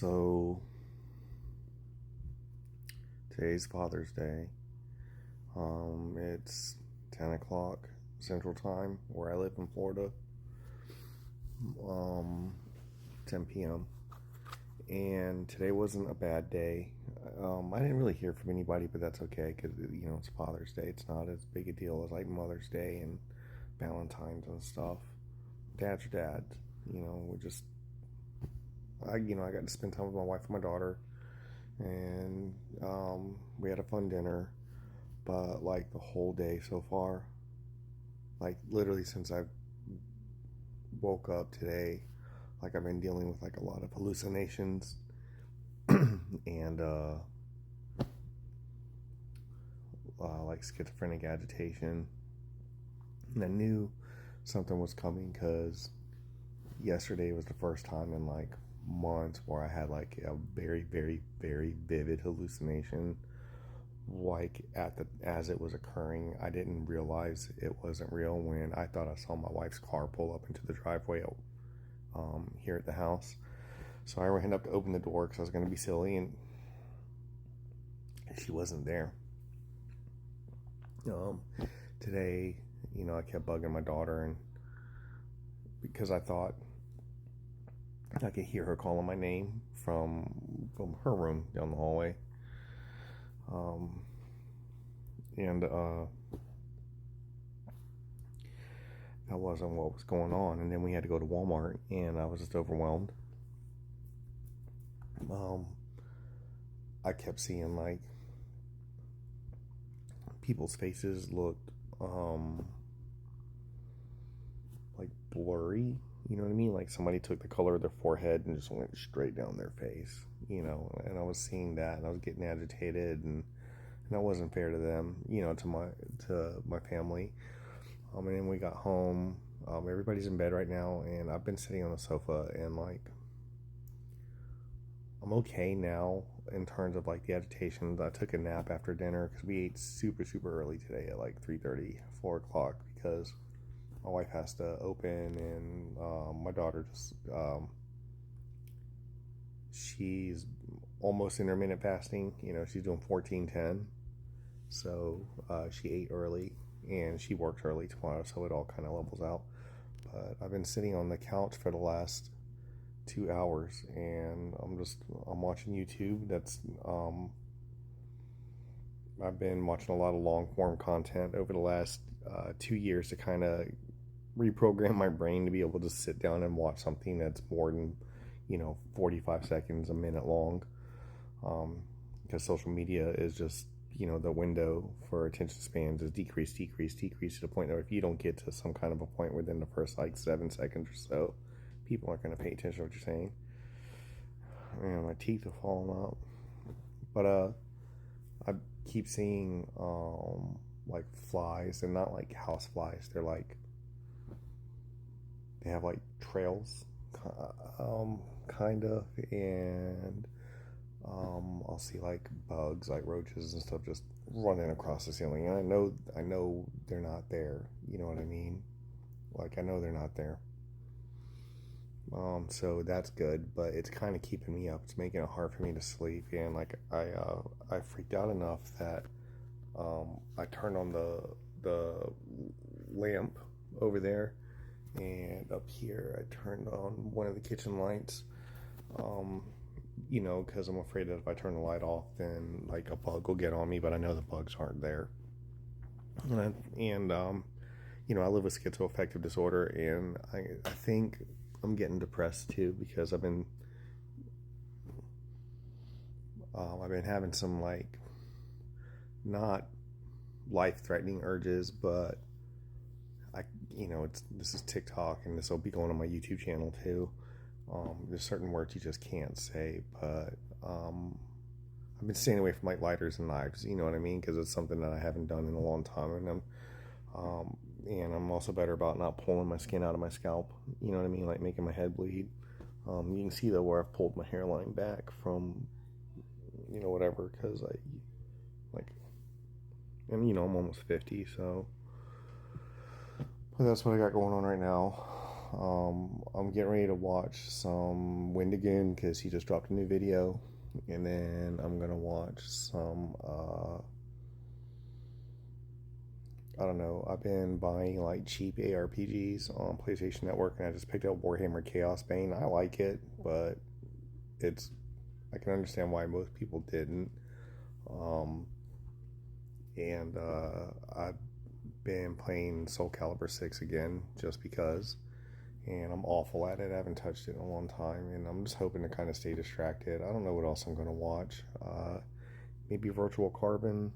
So today's Father's Day. It's 10 o'clock Central Time where I live in Florida. 10 p.m. And today wasn't a bad day. I didn't really hear from anybody, but that's okay because it's Father's Day. It's not as big a deal as like Mother's Day and Valentine's and stuff. Dads are dads. I got to spend time with my wife and my daughter, and we had a fun dinner. But like the whole day so far, like literally since I woke up today, like I've been dealing with like a lot of hallucinations and like schizophrenic agitation. And I knew something was coming because yesterday was the first time in like months where I had like a very, very, very vivid hallucination. Like as it was occurring, I didn't realize it wasn't real when I thought I saw my wife's car pull up into the driveway here at the house. So I ran up to open the door because I was going to be silly, and she wasn't there. Today, I kept bugging my daughter, and because I thought I could hear her calling my name from her room down the hallway. That wasn't what was going on. And then we had to go to Walmart, and I was just overwhelmed. I kept seeing like people's faces looked like blurry. You know what I mean? Like somebody took the color of their forehead and just went straight down their face. And I was seeing that, and I was getting agitated, and that wasn't fair to them. To my family. And then we got home. Everybody's in bed right now, and I've been sitting on the sofa, and like I'm okay now in terms of like the agitations. I took a nap after dinner because we ate super, super early today at like 3:30, 4 o'clock, because my wife has to open, and my daughter just she's almost intermittent fasting. She's doing 14-10, so she ate early and she works early tomorrow, so it all kind of levels out. But I've been sitting on the couch for the last 2 hours, and I'm watching YouTube. I've been watching a lot of long form content over the last 2 years to kind of reprogram my brain to be able to sit down and watch something that's more than 45 seconds, a minute long, because social media is just the window for attention spans is decrease to the point where if you don't get to some kind of a point within the first like 7 seconds or so, people aren't going to pay attention to what you're saying. Man, my teeth are falling out. But I keep seeing like flies, and not like house flies. They're like, they have like trails, kind of, and I'll see like bugs, like roaches and stuff, just running across the ceiling, and I know they're not there. You know what I mean? Like I know they're not there. So that's good, but it's kind of keeping me up. It's making it hard for me to sleep, and like I freaked out enough that I turned on the lamp over there, and up here I turned on one of the kitchen lights. Because I'm afraid that if I turn the light off, then like a bug will get on me, but I know the bugs aren't there. I live with schizoaffective disorder, and I think I'm getting depressed too, because I've been having some like not life-threatening urges, but this is TikTok, and this will be going on my YouTube channel too. There's certain words you just can't say, but I've been staying away from like lighters and knives, you know what I mean, because it's something that I haven't done in a long time, and I'm also better about not pulling my skin out of my scalp, you know what I mean, like making my head bleed. You can see though where I've pulled my hairline back from, whatever, because I'm almost 50, so but that's what I got going on right now. I'm getting ready to watch some Wendigoon because he just dropped a new video, and then I'm gonna watch some. I don't know. I've been buying like cheap ARPGs on PlayStation Network, and I just picked up Warhammer Chaos Bane. I like it, but it's I can understand why most people didn't. Um, and I've been playing Soul Calibur 6 again just because, and I'm awful at it. I haven't touched it in a long time, and I'm just hoping to kind of stay distracted. I don't know what else I'm going to watch. Maybe Virtual Carbon.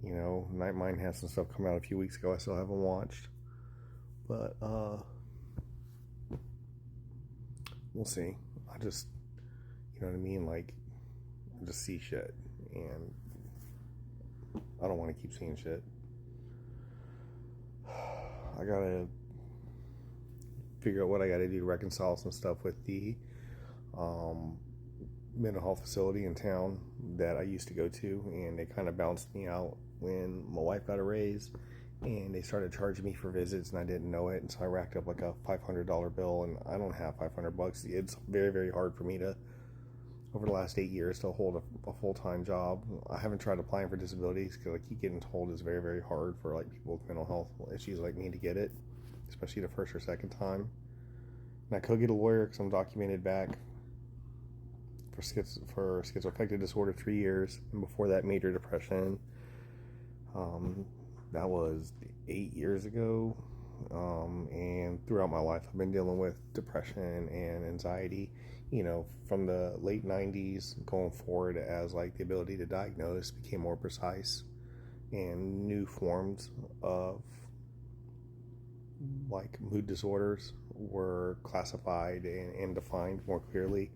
You know, Night Mind had some stuff come out a few weeks ago I still haven't watched. But, we'll see. I just, you know what I mean? Like, I just see shit, and I don't want to keep seeing shit. I gotta figure out what I gotta do to reconcile some stuff with the mental health facility in town that I used to go to, and they kind of bounced me out when my wife got a raise, and they started charging me for visits, and I didn't know it, and so I racked up like a $500 bill, and I don't have $500. It's very, very hard for me to, over the last 8 years, to hold a full-time job. I haven't tried applying for disabilities because I keep getting told it's very, very hard for like people with mental health issues like me to get it, especially the first or second time. And I could get a lawyer because I'm documented back for schizoaffective disorder 3 years, and before that, major depression. That was 8 years ago. And throughout my life, I've been dealing with depression and anxiety, you know, from the late 90s going forward, as like the ability to diagnose became more precise and new forms of like mood disorders were classified and defined more clearly.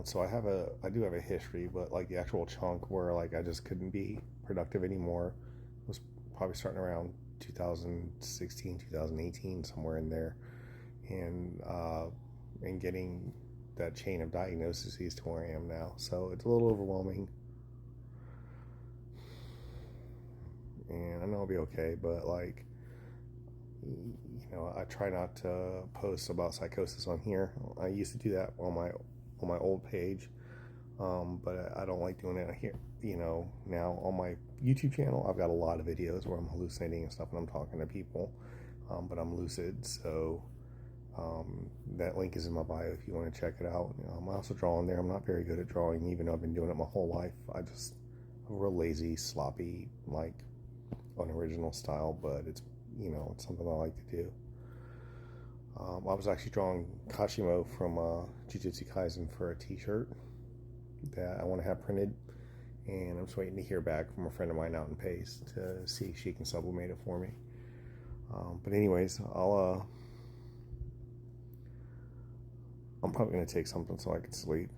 So I do have a history, but like the actual chunk where like I just couldn't be productive anymore was probably starting around 2016, 2018, somewhere in there, and getting that chain of diagnoses to where I am now. So it's a little overwhelming, and I know I'll be okay, but like, you know, I try not to post about psychosis on here. I used to do that on my old page, but I don't like doing it here. You know, now on my YouTube channel, I've got a lot of videos where I'm hallucinating and stuff, and I'm talking to people, but I'm lucid, so that link is in my bio if you want to check it out. I also draw on there. I'm not very good at drawing, even though I've been doing it my whole life. I'm real lazy, sloppy, like unoriginal style, but it's, you know, it's something I like to do. I was actually drawing Kashimo from Jujutsu Kaisen for a t-shirt that I want to have printed, and I'm just waiting to hear back from a friend of mine out in Pace to see if she can sublimate it for me. But anyways, I'm probably going to take something so I can sleep,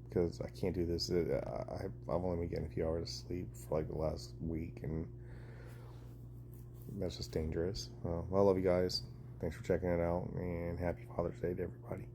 because I can't do this. I've only been getting a few hours of sleep for like the last week, and that's just dangerous. Well, I love you guys. Thanks for checking it out, and happy Father's Day to everybody.